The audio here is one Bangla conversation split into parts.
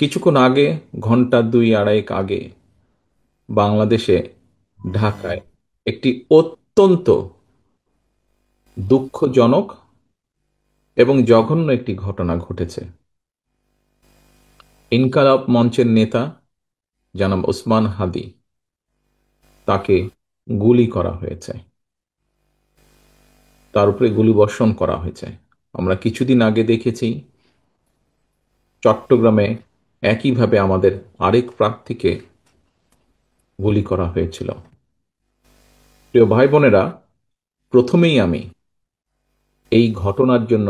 কিছুক্ষণ আগে, ঘন্টা দুই আড়াইক আগে, বাংলাদেশে ঢাকায় একটি অত্যন্ত দুঃখজনক এবং জঘন্য একটি ঘটনা ঘটেছে। ইনকালাব মঞ্চের নেতা জনাব ওসমান হাদি, তাকে গুলি করা হয়েছে, তার উপরে গুলিবর্ষণ করা হয়েছে। আমরা কিছুদিন আগে দেখেছি চট্টগ্রামে একইভাবে আমাদের আরেক প্রার্থীকে গুলি করা হয়েছিল। প্রিয় ভাই বোনেরা, প্রথমেই আমি এই ঘটনার জন্য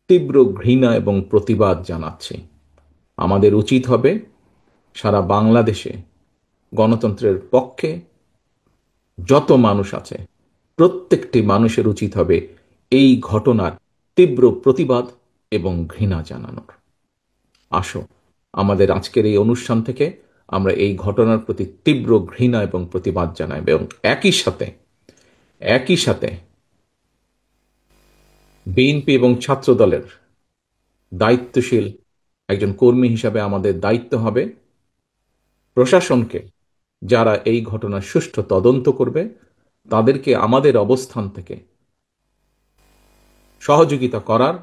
তীব্র ঘৃণা এবং প্রতিবাদ জানাচ্ছি। আমাদের উচিত হবে সারা বাংলাদেশে গণতন্ত্রের পক্ষে যত মানুষ আছে প্রত্যেকটি মানুষের উচিত হবে এই ঘটনার তীব্র প্রতিবাদ এবং ঘৃণা জানানোর। আসো, আমাদের আজকের এই অনুষ্ঠান থেকে আমরা এই ঘটনার প্রতি তীব্র ঘৃণা এবং প্রতিবাদ জানাই এবং একই সাথে বিএনপি এবং ছাত্র দলের দায়িত্বশীল একজন কর্মী হিসাবে আমাদের দায়িত্ব হবে প্রশাসনকে, যারা এই ঘটনার সুষ্ঠু তদন্ত করবে, তাদেরকে আমাদের অবস্থান থেকে সহযোগিতা করার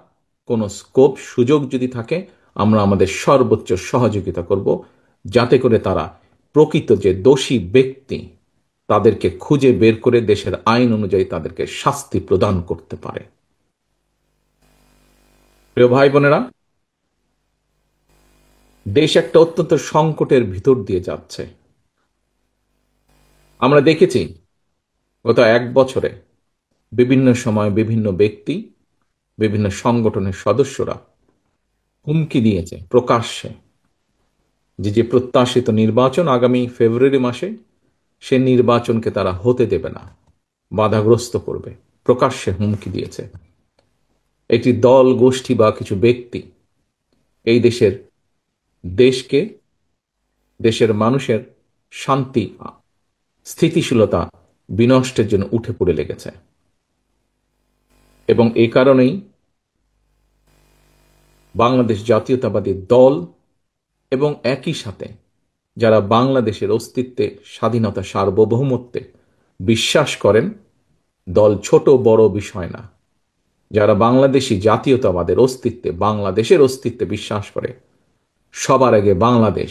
কোনো স্কোপ সুযোগ যদি থাকে, আমরা আমাদের সর্বোচ্চ সহযোগিতা করব, যাতে করে তারা প্রকৃত যে দোষী ব্যক্তি তাদেরকে খুঁজে বের করে দেশের আইন অনুযায়ী তাদেরকে শাস্তি প্রদান করতে পারে। প্রিয় ভাই বোনেরা, দেশ একটা অত্যন্ত সংকটের ভিতর দিয়ে যাচ্ছে। আমরা দেখেছি গত এক বছরে বিভিন্ন সময় বিভিন্ন ব্যক্তি, বিভিন্ন সংগঠনের সদস্যরা হুমকি দিয়েছে প্রকাশ্যে যে প্রত্যাশিত নির্বাচন আগামী ফেব্রুয়ারি মাসে, সে নির্বাচনকে তারা হতে দেবে না, বাধাগ্রস্ত করবে। প্রকাশ্যে হুমকি দিয়েছে। একটি দল, গোষ্ঠী বা কিছু ব্যক্তি এই দেশকে, দেশের মানুষের শান্তি, স্থিতিশীলতা বিনষ্টের জন্য উঠে পড়ে লেগেছে। এবং এই কারণেই বাংলাদেশ জাতীয়তাবাদী দল এবং একই সাথে যারা বাংলাদেশের অস্তিত্বে, স্বাধীনতা, সার্বভৌমত্বে বিশ্বাস করেন, দল ছোট বড় বিষয় না, যারা বাংলাদেশী জাতীয়তাবাদের অস্তিত্বে, বাংলাদেশের অস্তিত্বে বিশ্বাস করে, সবার আগে বাংলাদেশ,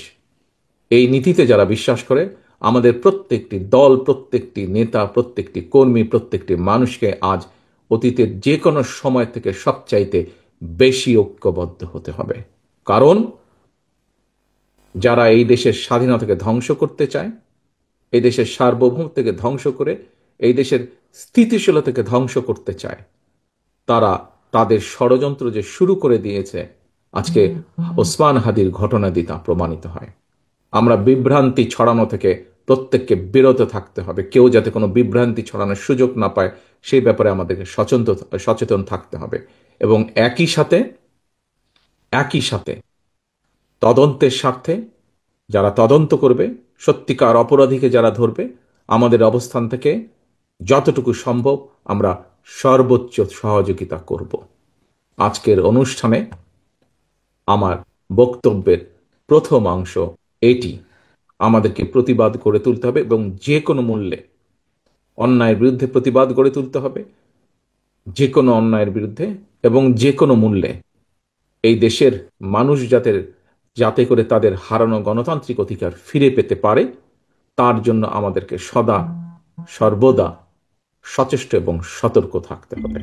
এই নীতিতে যারা বিশ্বাস করে, আমাদের প্রত্যেকটি দল, প্রত্যেকটি নেতা, প্রত্যেকটি কর্মী, প্রত্যেকটি মানুষকে আজ অতীতের যে কোনো সময় থেকে সবচাইতে বেশি ঐক্যবদ্ধ হতে হবে। কারণ যারা এই দেশের স্বাধীনতাকে ধ্বংস করতে চায়, এই দেশের সার্বভৌমত্বকে ধ্বংস করে এই দেশের স্থিতিশীলতাকে ধ্বংস করতে চায়, তারা তাদের ষড়যন্ত্র যে শুরু করে দিয়েছে, আজকে ওসমান হাদির ঘটনা দিয়ে তা প্রমাণিত হয়। আমরা বিভ্রান্তি ছড়ানো থেকে প্রত্যেককে বিরত থাকতে হবে। কেউ যাতে কোনো বিভ্রান্তি ছড়ানোর সুযোগ না পায়, সেই ব্যাপারে আমাদেরকে সচেতন থাকতে হবে। এবং একই সাথে তদন্তের স্বার্থে যারা তদন্ত করবে, সত্যিকার অপরাধীকে যারা ধরবে, আমাদের অবস্থান থেকে যতটুকু সম্ভব আমরা সর্বোচ্চ সহযোগিতা করব। আজকের অনুষ্ঠানে আমার বক্তব্যের প্রথম অংশ এটি। আমাদেরকে প্রতিবাদ গড়ে তুলতে হবে এবং যে কোনো মূল্যে অন্যায়ের বিরুদ্ধে প্রতিবাদ গড়ে তুলতে হবে, যে কোনো অন্যায়ের বিরুদ্ধে এবং যে কোনো মূল্যে এই দেশের মানুষ যাতে করে তাদের হারানো গণতান্ত্রিক অধিকার ফিরে পেতে পারে, তার জন্য আমাদেরকে সদা সর্বদা সচেষ্ট এবং সতর্ক থাকতে হবে।